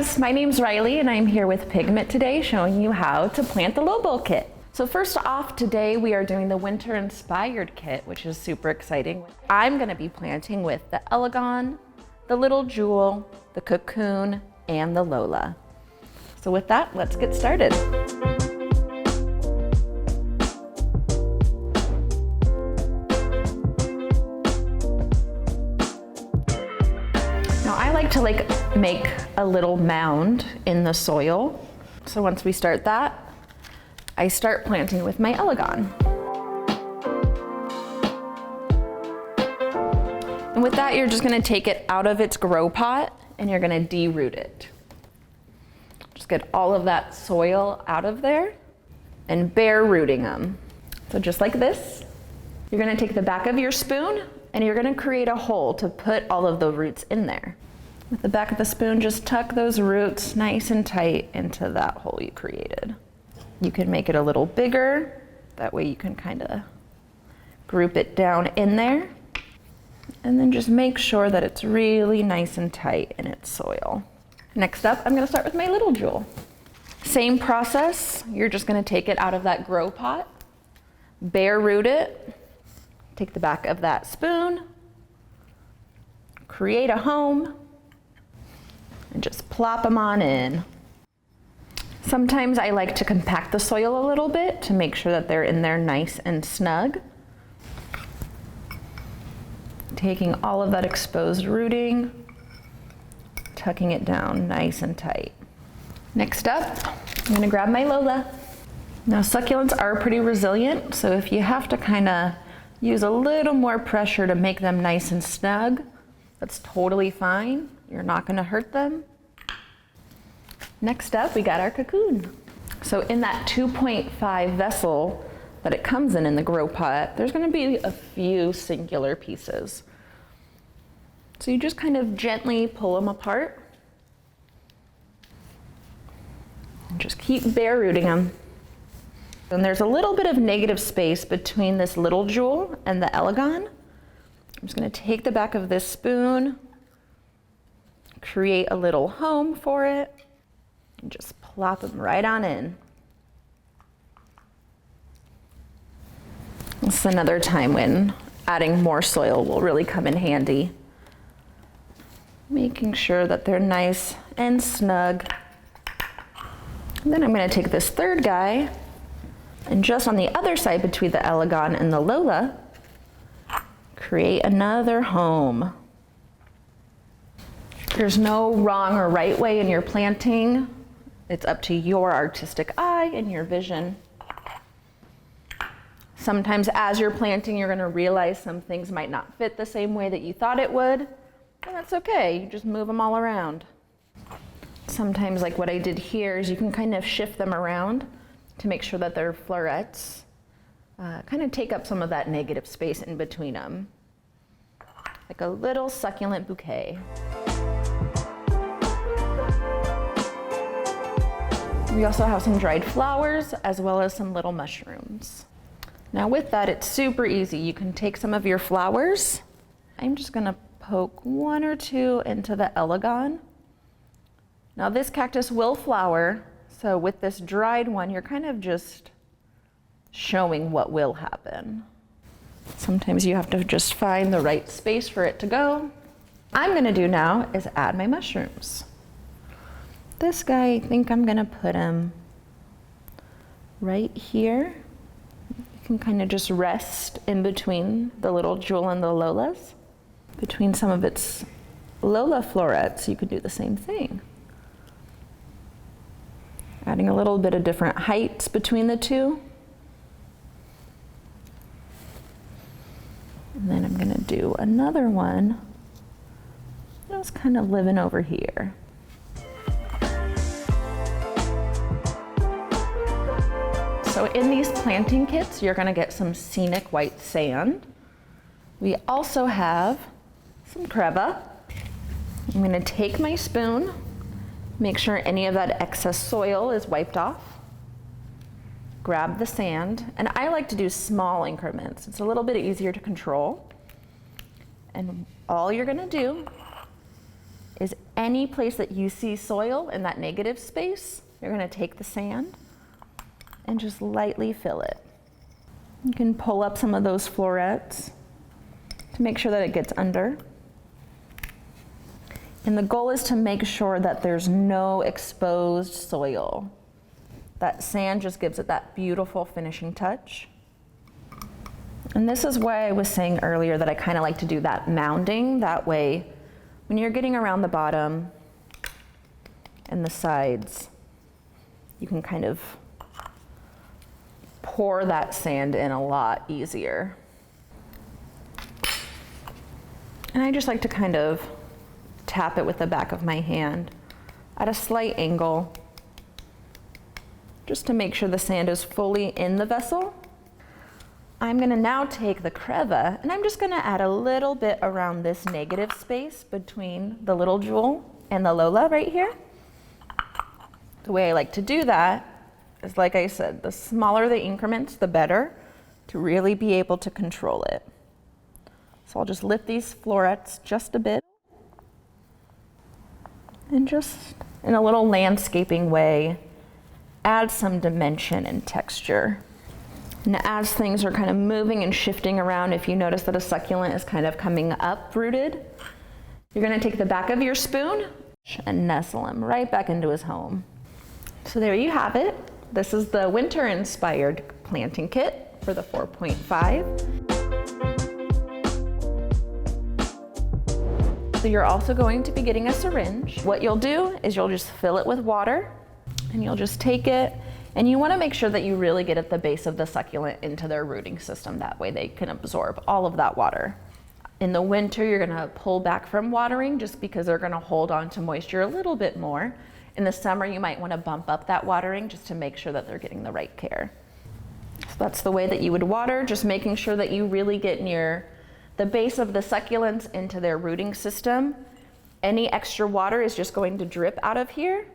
friends, my name's Riley and I'm here with Pigment today showing you how to plant the low bulb kit. So first off, today we are doing the winter inspired kit, which is super exciting. I'm going to be planting with the Elegant, the Little Jewel, the Cocoon, and the Lola. So with that, let's get started. Now I like to make a little mound in the soil. So once we start that, I start planting with my Elegant. And with that, you're just gonna take it out of its grow pot and you're gonna de-root it. Just get all of that soil out of there and bare rooting them. So just like this, you're gonna take the back of your spoon and you're gonna create a hole to put all of the roots in there. With the back of the spoon, just tuck those roots nice and tight into that hole you created. You can make it a little bigger, that way you can kind of group it down in there. And then just make sure that it's really nice and tight in its soil. Next up, I'm gonna start with my Little Jewel. Same process, you're just gonna take it out of that grow pot, bare root it, take the back of that spoon, create a home, and just plop them on in. Sometimes I like to compact the soil a little bit to make sure that they're in there nice and snug. Taking all of that exposed rooting, tucking it down nice and tight. Next up, I'm gonna grab my Lola. Now succulents are pretty resilient, so if you have to kind of use a little more pressure to make them nice and snug, that's totally fine. You're not gonna hurt them. Next up, we got our Cocoon. So in that 2.5 vessel that it comes in the grow pot, there's gonna be a few singular pieces. So you just kind of gently pull them apart. And just keep bare rooting them. And there's a little bit of negative space between this Little Jewel and the Elegant. I'm just gonna take the back of this spoon, create a little home for it, and just plop them right on in. This is another time when adding more soil will really come in handy. Making sure that they're nice and snug. And then I'm going to take this third guy and just on the other side between the Elegant and the Lola, create another home. There's no wrong or right way in your planting. It's up to your artistic eye and your vision. Sometimes as you're planting, you're gonna realize some things might not fit the same way that you thought it would, and that's okay, you just move them all around. Sometimes, like what I did here, is you can kind of shift them around to make sure that their florets kind of take up some of that negative space in between them. Like a little succulent bouquet. We also have some dried flowers as well as some little mushrooms. Now with that, it's super easy. You can take some of your flowers. I'm just gonna poke one or two into the Elegant. Now this cactus will flower, so with this dried one, you're kind of just showing what will happen. Sometimes you have to just find the right space for it to go. I'm gonna do now is add my mushrooms. This guy, I think I'm gonna put him right here. You can kind of just rest in between the Little Jewel and the Lolas. Between some of its Lola florets, you could do the same thing. Adding a little bit of different heights between the two. And then I'm gonna do another one just kind of living over here. So in these planting kits, you're gonna get some scenic white sand. We also have some creva. I'm gonna take my spoon, make sure any of that excess soil is wiped off. Grab the sand, and I like to do small increments. It's a little bit easier to control. And all you're gonna do is any place that you see soil in that negative space, you're gonna take the sand and just lightly fill it. You can pull up some of those florets to make sure that it gets under. And the goal is to make sure that there's no exposed soil. That sand just gives it that beautiful finishing touch. And this is why I was saying earlier that I kind of like to do that mounding. That way, when you're getting around the bottom and the sides, you can kind of pour that sand in a lot easier. And I just like to kind of tap it with the back of my hand at a slight angle, just to make sure the sand is fully in the vessel. I'm gonna now take the creva and I'm just gonna add a little bit around this negative space between the little jewel and the Lola right here. The way I like to do that is, like I said, the smaller the increments, the better, to really be able to control it. So I'll just lift these florets just a bit and just in a little landscaping way, add some dimension and texture. And as things are kind of moving and shifting around, if you notice that a succulent is kind of coming up rooted, you're gonna take the back of your spoon and nestle him right back into his home. So there you have it. This is the winter-inspired planting kit for the 4.5. So you're also going to be getting a syringe. What you'll do is you'll just fill it with water and you'll just take it, and you want to make sure that you really get at the base of the succulent into their rooting system. That way they can absorb all of that water. In the winter, you're going to pull back from watering just because they're going to hold on to moisture a little bit more. In the summer, you might want to bump up that watering just to make sure that they're getting the right care. So that's the way that you would water, just making sure that you really get near the base of the succulents into their rooting system. Any extra water is just going to drip out of here,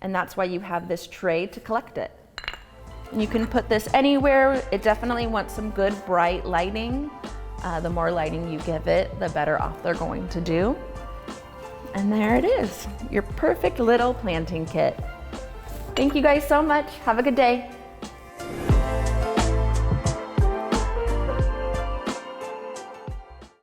and that's why you have this tray to collect it. And you can put this anywhere. It definitely wants some good bright lighting. The more lighting you give it, the better off they're going to do. And there it is, your perfect little planting kit. Thank you guys so much. Have a good day.